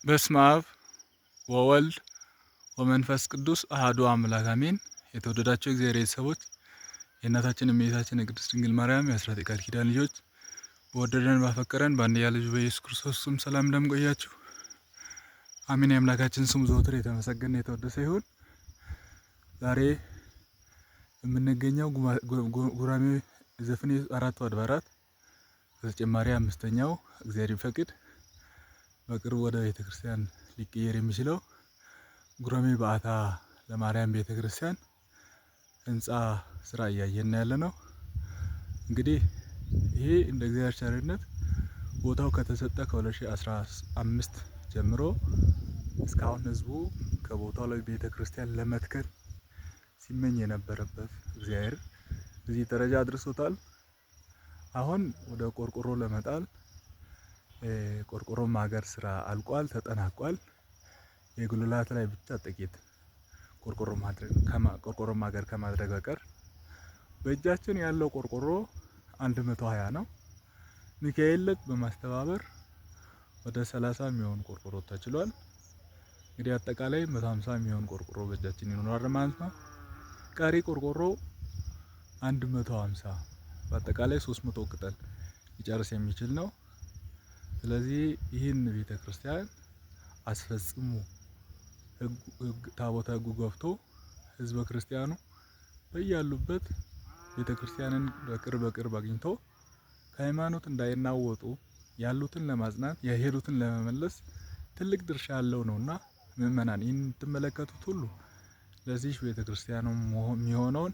በስመ አብ ወወልድ ወመንፈስ ቅዱስ አሐዱ አምላክ አሜን። የተወደዳችሁ እግዚአብሔር ቤተሰቦች የእናታችን የእመቤታችን የቅድስት ድንግል ማርያም የአስራት የቃል ኪዳን ልጆች በወደደን ባፈቀረን በአንድያ ልጁ በኢየሱስ ክርስቶስ ስም ሰላም እንደምቆያችሁ አሜን። የአምላካችን ስሙ ዘወትር የተመሰገነ የተወደሰ ይሁን። ዛሬ የምንገኘው ጉራሜ ዘፍኔ አራቱ አድባራት በተጨማሪ አምስተኛው እግዚአብሔር ቢፈቅድ በቅርቡ ወደ ቤተክርስቲያን ሊቀየር የሚችለው ጉራሜ በዓታ ለማርያም ቤተክርስቲያን ህንጻ ስራ እያየን ያለነው። እንግዲህ ይሄ እንደ እግዚአብሔር ቸርነት ቦታው ከተሰጠ ከ2015 ጀምሮ እስካሁን ህዝቡ ከቦታው ላይ ቤተክርስቲያን ለመትከል ሲመኝ የነበረበት እግዚአብሔር እዚህ ደረጃ አድርሶታል። አሁን ወደ ቆርቆሮ ለመጣል ቆርቆሮ ማገር ስራ አልቋል፣ ተጠናቋል። የጉልላት ላይ ብቻ ጥቂት ቆርቆሮ ማገር ከማድረግ በቀር በእጃችን ያለው ቆርቆሮ 120 ነው። ሚካኤል ዕለት በማስተባበር ወደ 30 የሚሆን ቆርቆሮ ተችሏል። እንግዲህ አጠቃላይ 150 የሚሆን ቆርቆሮ በእጃችን ይኖራል ማለት ነው። ቀሪ ቆርቆሮ 150 በአጠቃላይ 300 ቅጠል ሊጨርስ የሚችል ነው። ስለዚህ ይህን ቤተክርስቲያን አስፈጽሙ ታቦተ ሕጉ ገብቶ ህዝበ ክርስቲያኑ በያሉበት ቤተክርስቲያንን በቅርብ አግኝቶ ከሃይማኖት እንዳይናወጡ ያሉትን ለማጽናት የሄዱትን ለመመለስ ትልቅ ድርሻ ያለው ነውና ምእመናን ይህን የምትመለከቱት ሁሉ ለዚህ ቤተክርስቲያኑ የሚሆነውን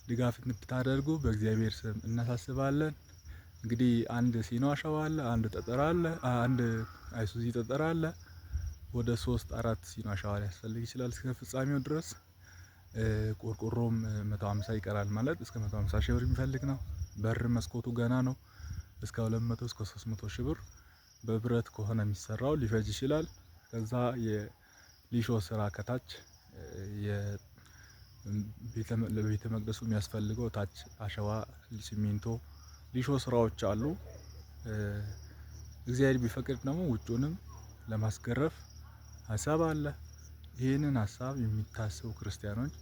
ድጋፍ እንድታደርጉ በእግዚአብሔር ስም እናሳስባለን። እንግዲህ አንድ ሲኖ አሸዋ አለ፣ አንድ ጠጠር አለ፣ አንድ አይሱዚ ጠጠር አለ። ወደ 3-4 ሲኖ አሸዋ ሊያስፈልግ ይችላል እስከ ፍጻሜው ድረስ። ቆርቆሮም 150 ይቀራል ማለት እስከ 150 ሺህ ብር የሚፈልግ ነው። በር መስኮቱ ገና ነው። እስከ 200 እስከ 300 ሺህ ብር በብረት ከሆነ የሚሰራው ሊፈጅ ይችላል። ከዛ የሊሾ ስራ ከታች ለቤተ መቅደሱ የሚያስፈልገው ታች አሸዋ፣ ሲሚንቶ፣ ሊሾ ስራዎች አሉ። እግዚአብሔር ቢፈቅድ ደግሞ ውጩንም ለማስገረፍ ሀሳብ አለ። ይህንን ሀሳብ የሚታሰቡ ክርስቲያኖች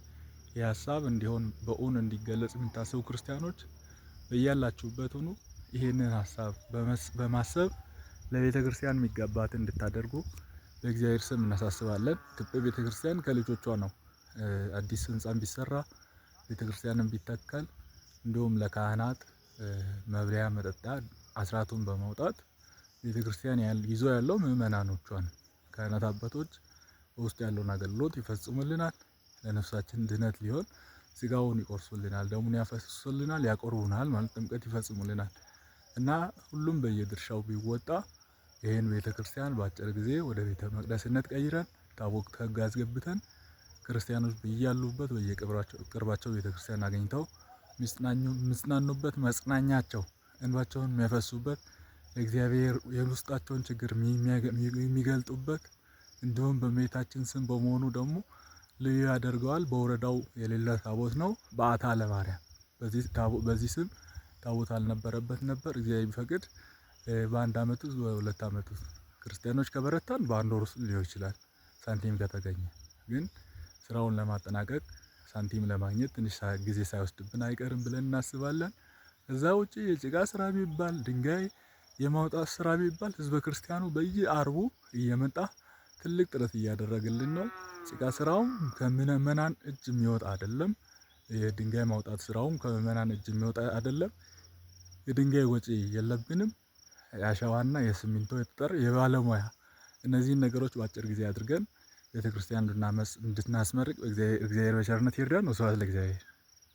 ይህ ሀሳብ እንዲሆን በእውን እንዲገለጽ የሚታሰቡ ክርስቲያኖች በያላችሁበት ሁኑ። ይህንን ሀሳብ በማሰብ ለቤተ ክርስቲያን የሚገባትን እንድታደርጉ በእግዚአብሔር ስም እናሳስባለን። ኢትዮጵያ ቤተ ክርስቲያን ከልጆቿ ነው። አዲስ ህንጻ ቢሰራ ቤተ ክርስቲያንን ቢተከል እንዲሁም ለካህናት መብሪያ መጠጣ አስራቱን በማውጣት ቤተክርስቲያን ይዞ ያለው ምእመናኖቿን ካህናት አባቶች ውስጥ ያለውን አገልግሎት ይፈጽሙልናል። ለነፍሳችን ድነት ሊሆን ስጋውን ይቆርሱልናል፣ ደሙን ያፈስሱልናል፣ ያቆርቡናል ማለት ጥምቀት ይፈጽሙልናል። እና ሁሉም በየድርሻው ቢወጣ ይሄን ቤተክርስቲያን በአጭር ጊዜ ወደ ቤተ መቅደስነት ቀይረን ታቦተ ሕግ አስገብተን ክርስቲያኖች በያሉበት በየቅርባቸው ቤተክርስቲያን አግኝተው ሚጽናኑበት መጽናኛቸው እንባቸውን የሚያፈሱበት እግዚአብሔር የውስጣቸውን ችግር የሚገልጡበት እንዲሁም በእመቤታችን ስም በመሆኑ ደግሞ ልዩ ያደርገዋል። በወረዳው የሌለ ታቦት ነው። በዓታ ለማርያም በዚህ ስም ታቦት አልነበረበት ነበር። እግዚአብሔር ቢፈቅድ በአንድ አመት ውስጥ በሁለት አመት ውስጥ ክርስቲያኖች ከበረታን በአንድ ወር ውስጥ ሊሆን ይችላል። ሳንቲም ከተገኘ ግን ስራውን ለማጠናቀቅ ሳንቲም ለማግኘት ትንሽ ጊዜ ሳይወስድብን አይቀርም ብለን እናስባለን። እዛ ውጪ የጭቃ ስራ ቢባል ድንጋይ የማውጣት ስራ ቢባል ህዝበ ክርስቲያኑ በየአርቡ እየመጣ ትልቅ ጥረት እያደረገልን ነው። ጭቃ ስራውም ከምእመናን እጅ የሚወጣ አይደለም። የድንጋይ ማውጣት ስራውም ከምእመናን እጅ የሚወጣ አይደለም። የድንጋይ ወጪ የለብንም። የአሸዋና የሲሚንቶ የጠጠር የባለሙያ እነዚህን ነገሮች በአጭር ጊዜ አድርገን ቤተክርስቲያን እንድናስመርቅ እግዚአብሔር በቸርነት ይርዳን። ወስብሐት ለእግዚአብሔር።